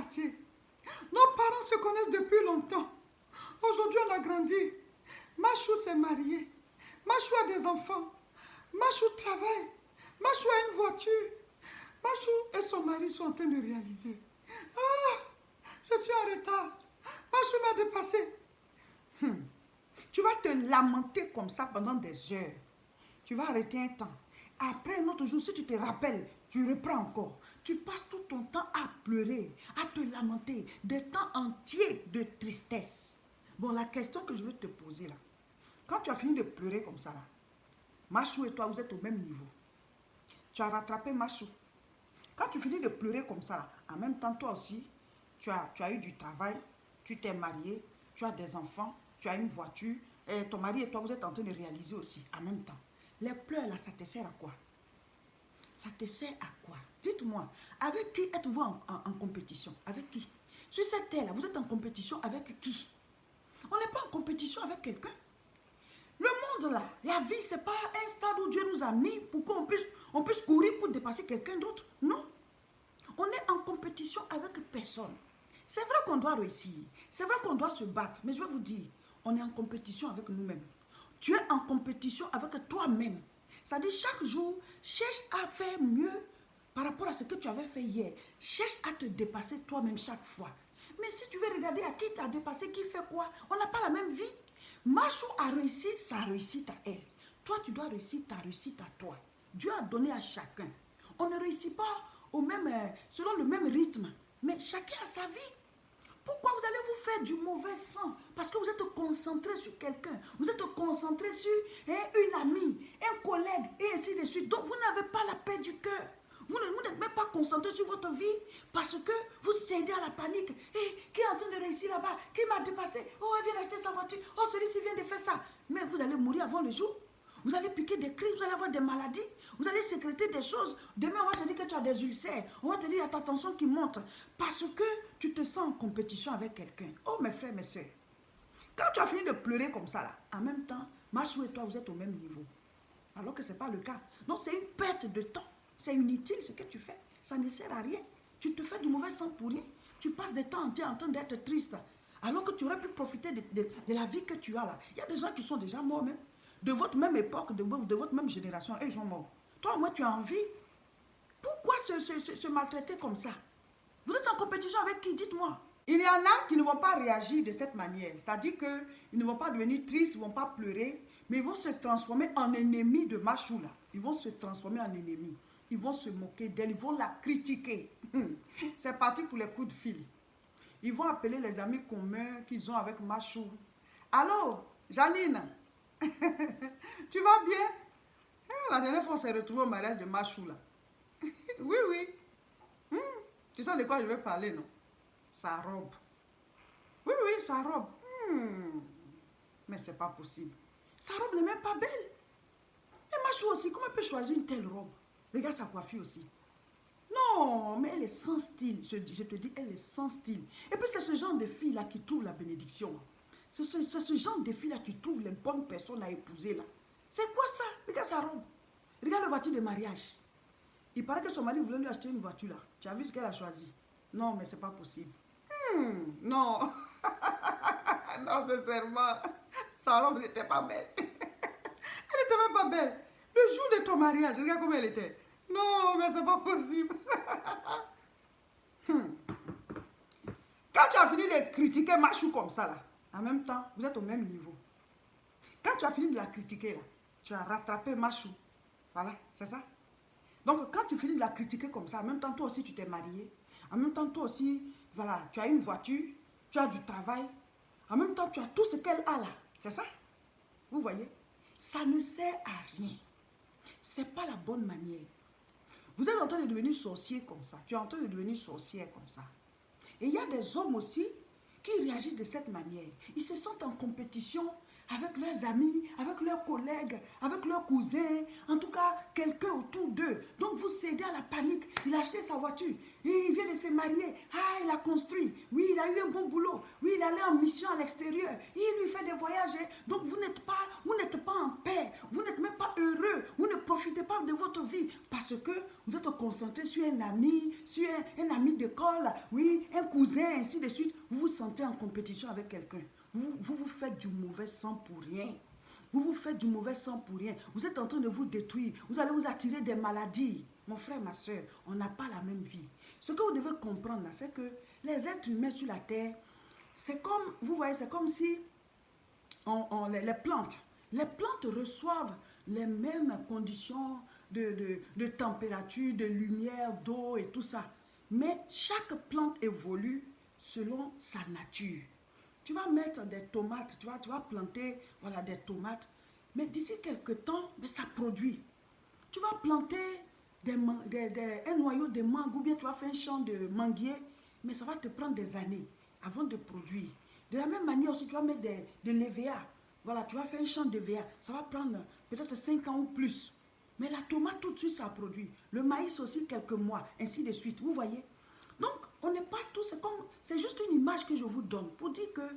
quartier. Nos parents se connaissent depuis longtemps. Aujourd'hui, on a grandi. Machou s'est marié. Machou a des enfants. Machou travaille. Machou a une voiture. Machou et son mari sont en train de réaliser. Ah, je suis en retard. Machou m'a dépassé. Tu vas te lamenter comme ça pendant des heures. Tu vas arrêter un temps. Après un autre jour, si tu te rappelles, tu reprends encore. Tu passes tout ton temps à pleurer, à te lamenter, des temps entiers de tristesse. Bon, la question que je veux te poser là, quand tu as fini de pleurer comme ça là, Machou et toi, vous êtes au même niveau. Tu as rattrapé Machou. Quand tu finis de pleurer comme ça là, en même temps, toi aussi, tu as eu du travail, tu t'es marié, tu as des enfants, tu as une voiture, et ton mari et toi, vous êtes en train de réaliser aussi en même temps. Les pleurs là, ça te sert à quoi? Ça te sert à quoi? Dites-moi, avec qui êtes-vous en compétition? Avec qui? Sur cette terre là, vous êtes en compétition avec qui? On n'est pas en compétition avec quelqu'un. Le monde là, la vie, c'est pas un stade où Dieu nous a mis pour qu'on puisse courir pour dépasser quelqu'un d'autre. Non. On est en compétition avec personne. C'est vrai qu'on doit réussir. C'est vrai qu'on doit se battre. Mais je vais vous dire, on est en compétition avec nous-mêmes. Tu es en compétition avec toi-même. C'est-à-dire chaque jour, cherche à faire mieux par rapport à ce que tu avais fait hier. Cherche à te dépasser toi-même chaque fois. Mais si tu veux regarder à qui t'as dépassé, qui fait quoi, on n'a pas la même vie. Machou a réussi sa réussite à elle. Toi, tu dois réussir ta réussite à toi. Dieu a donné à chacun. On ne réussit pas selon le même rythme. Mais chacun a sa vie. Pourquoi vous allez vous faire du mauvais sang? Parce que vous êtes concentré sur quelqu'un. Vous êtes concentré sur une amie, un collègue, et ainsi de suite. Donc, vous n'avez pas la paix du cœur. Vous n'êtes même pas concentré sur votre vie parce que vous cédez à la panique. Qui est en train de réussir là-bas? Qui m'a dépassé? Oh, elle vient d'acheter sa voiture. Oh, celui-ci vient de faire ça. Mais vous allez mourir avant le jour. Vous allez piquer des crises, vous allez avoir des maladies. Vous allez sécréter des choses. Demain, on va te dire que tu as des ulcères. On va te dire qu'il y a ta tension qui monte. Parce que tu te sens en compétition avec quelqu'un. Oh, mes frères, mes soeurs. Quand tu as fini de pleurer comme ça, là, en même temps, Machou et toi, vous êtes au même niveau. Alors que ce n'est pas le cas. Donc, c'est une perte de temps. C'est inutile ce que tu fais. Ça ne sert à rien. Tu te fais du mauvais sang pour rien. Tu passes des temps entiers en train d'être triste. Alors que tu aurais pu profiter de la vie que tu as là. Il y a des gens qui sont déjà morts même. De votre même époque, de votre même génération. Eux, ils sont morts. Toi, au moins, tu as envie. Pourquoi se maltraiter comme ça? Vous êtes en compétition avec qui? Dites-moi. Il y en a qui ne vont pas réagir de cette manière. C'est-à-dire qu'ils ne vont pas devenir tristes, ils ne vont pas pleurer. Mais ils vont se transformer en ennemis de Machou là. Ils vont se transformer en ennemis. Ils vont se moquer d'elle, ils vont la critiquer. C'est parti pour les coups de fil. Ils vont appeler les amis communs qu'ils ont avec Machou. Allô, Janine, tu vas bien? La dernière fois, on s'est retrouvés au mariage de Machou là. Oui, oui. Tu sais de quoi je vais parler, non? Sa robe. Oui, oui, sa robe. Mais c'est pas possible. Sa robe n'est même pas belle. Et Machou aussi, comment elle peut choisir une telle robe? Regarde sa coiffure aussi. Non, mais elle est sans style. Je te dis, elle est sans style. Et puis c'est ce genre de fille-là qui trouve la bénédiction. C'est ce genre de fille-là qui trouve les bonnes personnes à épouser là. C'est quoi ça? Regarde sa robe. Regarde la voiture de mariage. Il paraît que son mari voulait lui acheter une voiture là. Tu as vu ce qu'elle a choisi? Non, mais c'est pas possible. Non. Non, sincèrement. Sa robe n'était pas belle. Elle n'était même pas belle. Le jour de ton mariage, regarde comment elle était. Non, mais c'est pas possible. Quand tu as fini de critiquer Machou comme ça, là, en même temps, vous êtes au même niveau. Quand tu as fini de la critiquer, là, tu as rattrapé Machou. Voilà, c'est ça. Donc, quand tu finis de la critiquer comme ça, en même temps, toi aussi, tu t'es marié. En même temps, toi aussi, voilà, tu as une voiture, tu as du travail. En même temps, tu as tout ce qu'elle a là. C'est ça? Vous voyez? Ça ne sert à rien. Ce n'est pas la bonne manière. Vous êtes en train de devenir sorcier comme ça. Tu es en train de devenir sorcière comme ça. Et il y a des hommes aussi qui réagissent de cette manière. Ils se sentent en compétition avec leurs amis, avec leurs collègues, avec leurs cousins, en tout cas, quelqu'un autour d'eux. Donc, vous cédez à la panique. Il a acheté sa voiture. Il vient de se marier. Ah, il a construit. Oui, il a eu un bon boulot. Oui, il allait en mission à l'extérieur. Il lui fait des voyages. Donc, vous n'êtes pas en paix. Vous n'êtes même pas heureux. Vous ne profitez pas de votre vie parce parce que vous êtes concentré sur un ami, sur un ami d'école, oui, un cousin, ainsi de suite. Vous vous sentez en compétition avec quelqu'un. Vous faites du mauvais sang pour rien. Vous vous faites du mauvais sang pour rien. Vous êtes en train de vous détruire. Vous allez vous attirer des maladies. Mon frère, ma soeur, on n'a pas la même vie. Ce que vous devez comprendre là, c'est que les êtres humains sur la terre, c'est comme, vous voyez, c'est comme si les plantes reçoivent les mêmes conditions de température, de lumière, d'eau et tout ça. Mais chaque plante évolue selon sa nature. Tu vas mettre des tomates, tu vas planter voilà, des tomates, mais d'ici quelques temps, mais ça produit. Tu vas planter un noyau de mangue ou bien tu vas faire un champ de manguier, mais ça va te prendre des années avant de produire. De la même manière aussi, tu vas mettre de l'EVA. Voilà, tu vas faire un champ de d'EVA. Ça va prendre peut-être 5 ans ou plus. Mais la tomate, tout de suite, ça produit. Le maïs aussi, quelques mois, ainsi de suite. Vous voyez? Donc, on n'est pas tous... C'est juste une image que je vous donne pour dire que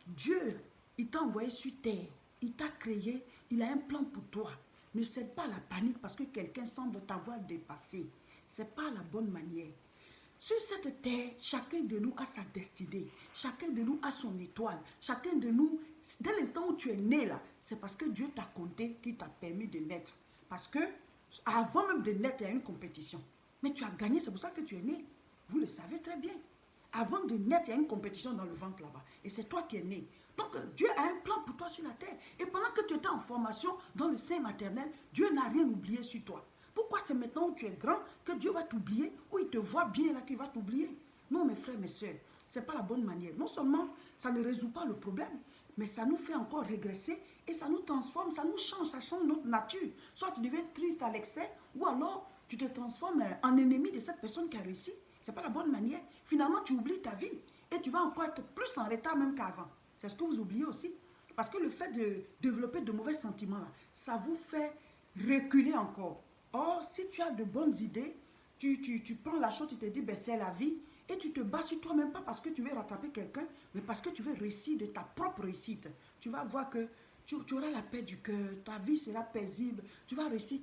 Dieu, il t'a envoyé sur terre. Il t'a créé. Il a un plan pour toi. Ne cède pas à la panique parce que quelqu'un semble t'avoir dépassé. Ce n'est pas la bonne manière. Sur cette terre, chacun de nous a sa destinée. Chacun de nous a son étoile. Chacun de nous, dès l'instant où tu es né là, c'est parce que Dieu t'a compté, qui t'a permis de naître. Parce que avant même de naître, il y a une compétition. Mais tu as gagné, c'est pour ça que tu es né. Vous le savez très bien. Avant de naître, il y a une compétition dans le ventre là-bas. Et c'est toi qui es né. Donc Dieu a un plan pour toi sur la terre. Et pendant que tu étais en formation dans le sein maternel, Dieu n'a rien oublié sur toi. Pourquoi c'est maintenant où tu es grand que Dieu va t'oublier, où il te voit bien là qu'il va t'oublier? Non, mes frères, mes soeurs, ce n'est pas la bonne manière. Non seulement ça ne résout pas le problème, mais ça nous fait encore régresser et ça nous transforme, ça nous change, ça change notre nature. Soit tu deviens triste à l'excès, ou alors tu te transformes en ennemi de cette personne qui a réussi. Ce n'est pas la bonne manière. Finalement, tu oublies ta vie et tu vas encore être plus en retard même qu'avant. C'est ce que vous oubliez aussi. Parce que le fait de développer de mauvais sentiments, là, ça vous fait reculer encore. Or, si tu as de bonnes idées, tu prends la chose, tu te dis, ben, c'est la vie, et tu te bats sur toi-même, pas parce que tu veux rattraper quelqu'un, mais parce que tu veux réussir de ta propre réussite. Tu vas voir que tu auras la paix du cœur, ta vie sera paisible, tu vas réussir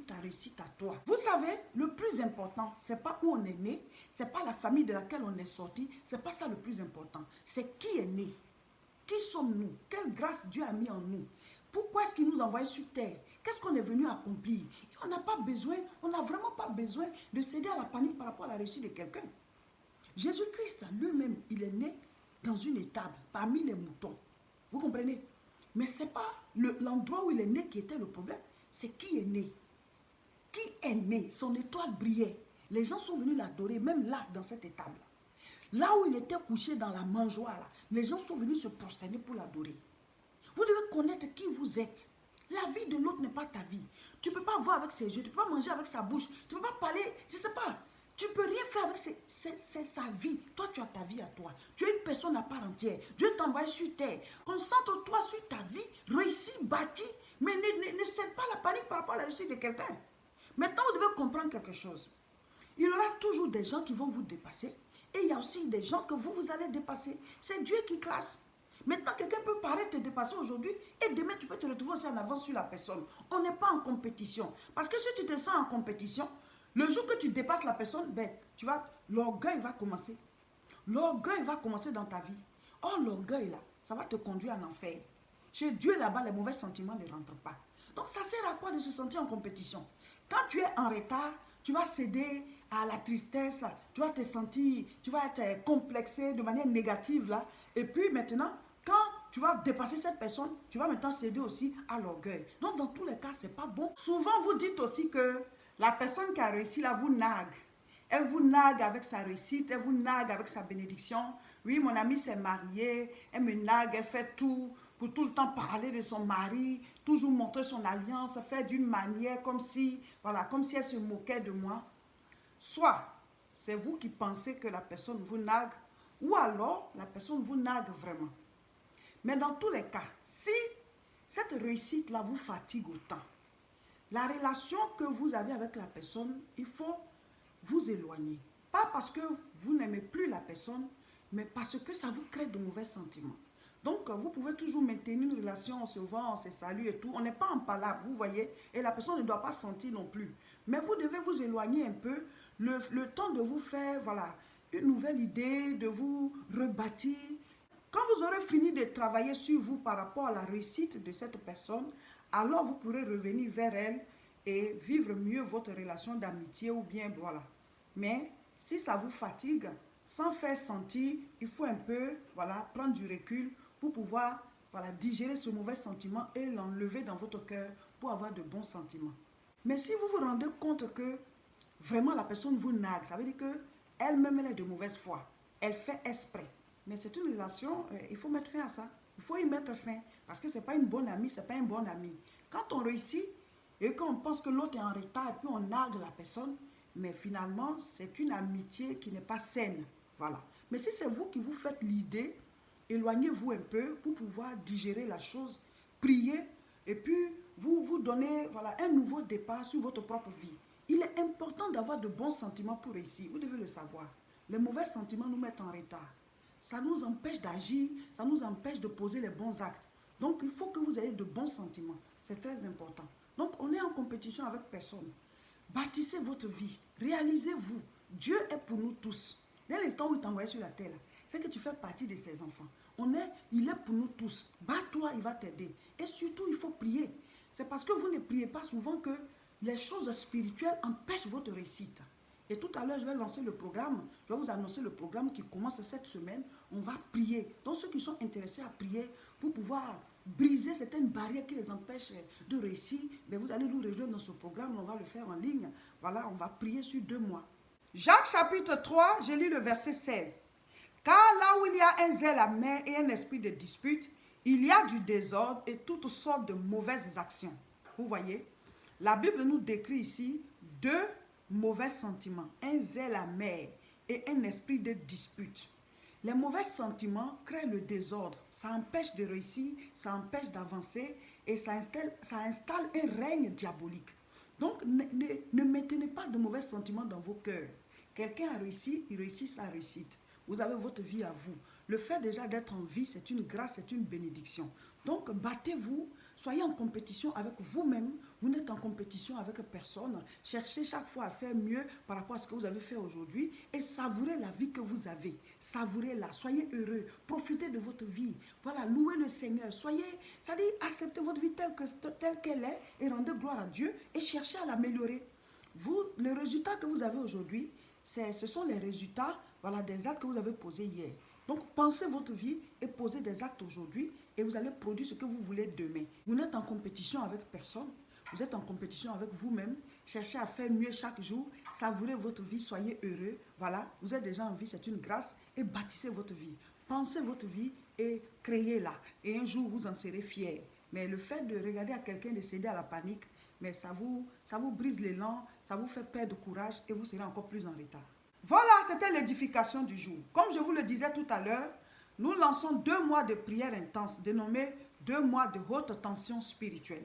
ta réussite à toi. Vous savez, le plus important, ce n'est pas où on est né, ce n'est pas la famille de laquelle on est sorti, ce n'est pas ça le plus important, c'est qui est né. Qui sommes-nous? Quelle grâce Dieu a mis en nous? Pourquoi est-ce qu'il nous envoie sur terre? Qu'est-ce qu'on est venu accomplir? Et on n'a pas besoin, on n'a vraiment pas besoin de céder à la panique par rapport à la réussite de quelqu'un. Jésus-Christ lui-même, il est né dans une étable, parmi les moutons. Vous comprenez? Mais ce n'est pas l'endroit où il est né qui était le problème, c'est qui est né. Qui est né? Son étoile brillait. Les gens sont venus l'adorer, même là, dans cette étable-là. Là où il était couché dans la mangeoire, là, les gens sont venus se prosterner pour l'adorer. Vous devez connaître qui vous êtes. La vie de l'autre n'est pas ta vie. Tu ne peux pas voir avec ses yeux, tu ne peux pas manger avec sa bouche, tu ne peux pas parler, je ne sais pas. Tu ne peux rien faire avec c'est sa vie. Toi, tu as ta vie à toi. Tu es une personne à part entière. Dieu t'envoie sur terre. Concentre-toi sur ta vie, réussis, bâtis, mais ne cède pas la panique par rapport à la réussite de quelqu'un. Maintenant, vous devez comprendre quelque chose. Il y aura toujours des gens qui vont vous dépasser. Et il y a aussi des gens que vous allez dépasser. C'est Dieu qui classe. Maintenant, quelqu'un peut paraître te dépasser aujourd'hui et demain, tu peux te retrouver aussi en avance sur la personne. On n'est pas en compétition. Parce que si tu te sens en compétition, le jour que tu dépasses la personne, ben, l'orgueil va commencer. L'orgueil va commencer dans ta vie. Or, l'orgueil, là, ça va te conduire en enfer. Chez Dieu, là-bas, les mauvais sentiments ne rentrent pas. Donc, ça sert à quoi de se sentir en compétition? Quand tu es en retard, tu vas céder à la tristesse, tu vas te sentir, tu vas être complexé de manière négative, là. Et puis, maintenant, quand tu vas dépasser cette personne, tu vas maintenant céder aussi à l'orgueil. Donc, dans tous les cas, ce n'est pas bon. Souvent, vous dites aussi que la personne qui a réussi, là, vous nague. Elle vous nague avec sa réussite, elle vous nague avec sa bénédiction. Oui, mon amie s'est mariée, elle me nague, elle fait tout pour tout le temps parler de son mari, toujours montrer son alliance, faire d'une manière comme si, voilà, comme si elle se moquait de moi. Soit c'est vous qui pensez que la personne vous nague, ou alors la personne vous nague vraiment. Mais dans tous les cas, si cette réussite-là vous fatigue autant, la relation que vous avez avec la personne, il faut vous éloigner. Pas parce que vous n'aimez plus la personne, mais parce que ça vous crée de mauvais sentiments. Donc, vous pouvez toujours maintenir une relation, on se voit, on se salue et tout. On n'est pas en palabre, vous voyez. Et la personne ne doit pas sentir non plus. Mais vous devez vous éloigner un peu. Le temps de vous faire, voilà, une nouvelle idée, de vous rebâtir. Quand vous aurez fini de travailler sur vous par rapport à la réussite de cette personne, alors vous pourrez revenir vers elle et vivre mieux votre relation d'amitié ou bien, voilà. Mais si ça vous fatigue, sans faire sentir, il faut un peu, voilà, prendre du recul pour pouvoir, voilà, digérer ce mauvais sentiment et l'enlever dans votre cœur pour avoir de bons sentiments. Mais si vous vous rendez compte que vraiment la personne vous nargue, ça veut dire que elle-même elle est de mauvaise foi. Elle fait exprès. Mais c'est une relation, il faut mettre fin à ça. Il faut y mettre fin. Parce que ce n'est pas une bonne amie, ce n'est pas un bon ami. Quand on réussit et qu'on pense que l'autre est en retard et puis on nargue la personne, mais finalement, c'est une amitié qui n'est pas saine. Voilà. Mais si c'est vous qui vous faites l'idée, éloignez-vous un peu pour pouvoir digérer la chose, priez et puis vous donnez, voilà, un nouveau départ sur votre propre vie. Il est important d'avoir de bons sentiments pour réussir. Vous devez le savoir. Les mauvais sentiments nous mettent en retard. Ça nous empêche d'agir, ça nous empêche de poser les bons actes. Donc, il faut que vous ayez de bons sentiments. C'est très important. Donc, on est en compétition avec personne. Bâtissez votre vie. Réalisez-vous. Dieu est pour nous tous. Dès l'instant où il t'a envoyé sur la terre, c'est que tu fais partie de ses enfants. Il est pour nous tous. Bats-toi, il va t'aider. Et surtout, il faut prier. C'est parce que vous ne priez pas souvent que les choses spirituelles empêchent votre réussite. Et tout à l'heure, je vais lancer le programme. Je vais vous annoncer le programme qui commence cette semaine. On va prier. Donc, ceux qui sont intéressés à prier pour pouvoir briser certaines barrières qui les empêchent de réussir, mais vous allez nous rejoindre dans ce programme. On va le faire en ligne. Voilà, on va prier sur 2 mois. Jacques chapitre 3, je lis le verset 16. Car là où il y a un zèle amer et un esprit de dispute, il y a du désordre et toutes sortes de mauvaises actions. Vous voyez, la Bible nous décrit ici 2 mauvais sentiments, un zèle amer et un esprit de dispute. Les mauvais sentiments créent le désordre, ça empêche de réussir, ça empêche d'avancer et ça installe un règne diabolique. Donc, ne maintenez pas de mauvais sentiments dans vos cœurs. Quelqu'un a réussi, il réussit sa réussite. Vous avez votre vie à vous. Le fait déjà d'être en vie, c'est une grâce, c'est une bénédiction. Donc, battez-vous, soyez en compétition avec vous-même. Vous n'êtes en compétition avec personne. Cherchez chaque fois à faire mieux par rapport à ce que vous avez fait aujourd'hui et savourez la vie que vous avez. Savourez-la, soyez heureux, profitez de votre vie. Voilà, louez le Seigneur. C'est-à-dire, acceptez votre vie telle qu'elle est et rendez gloire à Dieu et cherchez à l'améliorer. Le résultat que vous avez aujourd'hui, ce sont les résultats, voilà, des actes que vous avez posés hier. Donc, pensez votre vie et posez des actes aujourd'hui et vous allez produire ce que vous voulez demain. Vous n'êtes en compétition avec personne. Vous êtes en compétition avec vous-même. Cherchez à faire mieux chaque jour. Savourez votre vie, soyez heureux. Voilà, vous êtes déjà en vie, c'est une grâce. Et bâtissez votre vie. Pensez votre vie et créez-la. Et un jour, vous en serez fiers. Mais le fait de regarder à quelqu'un, de céder à la panique, mais ça vous brise l'élan, ça vous fait perdre courage et vous serez encore plus en retard. Voilà, c'était l'édification du jour. Comme je vous le disais tout à l'heure, nous lançons 2 mois de prière intense, dénommés 2 mois de haute tension spirituelle.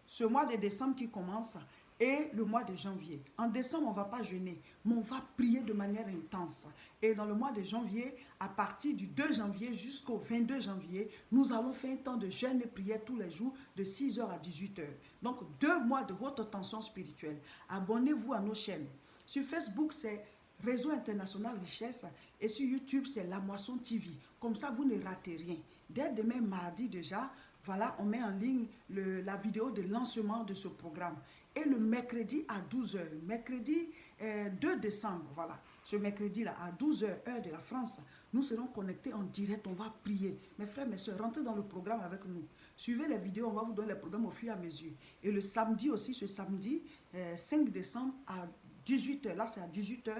Ce mois de décembre qui commence et le mois de janvier. En décembre, on ne va pas jeûner, mais on va prier de manière intense. Et dans le mois de janvier, à partir du 2 janvier jusqu'au 22 janvier, nous allons faire un temps de jeûne et prière tous les jours de 6h à 18h. Donc, 2 mois de haute tension spirituelle. Abonnez-vous à nos chaînes. Sur Facebook, c'est Réseau International Richesse et sur YouTube, c'est La Moisson TV. Comme ça, vous ne ratez rien. Dès demain, mardi déjà, voilà, on met en ligne la vidéo de lancement de ce programme. Et le mercredi à 12h, mercredi 2 décembre, voilà, ce mercredi-là à 12h, heure de la France, nous serons connectés en direct, on va prier. Mes frères, mes soeurs, rentrez dans le programme avec nous. Suivez les vidéos, on va vous donner les programmes au fur et à mesure. Et le samedi aussi, ce samedi 5 décembre à 18h, là c'est à 18h,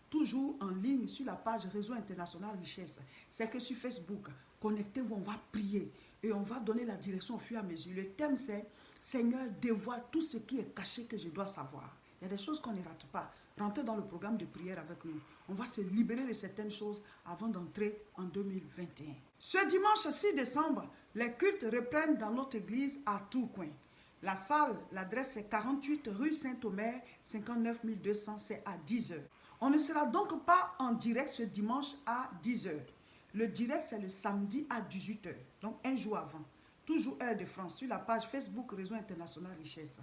toujours en ligne sur la page Réseau International Richesse. C'est que sur Facebook, connectez-vous, on va prier. Et on va donner la direction au fur et à mesure. Le thème c'est Seigneur, dévoile tout ce qui est caché que je dois savoir. Il y a des choses qu'on ne rate pas. Rentrez dans le programme de prière avec nous. On va se libérer de certaines choses avant d'entrer en 2021. Ce dimanche 6 décembre, les cultes reprennent dans notre église à Tourcoing. La salle, l'adresse est 48 rue Saint-Omer, 59 200, c'est à 10h. On ne sera donc pas en direct ce dimanche à 10h. Le direct, c'est le samedi à 18h. Donc, Donc, un jour avant. Toujours Heure de France sur la page Facebook Réseau International Richesse.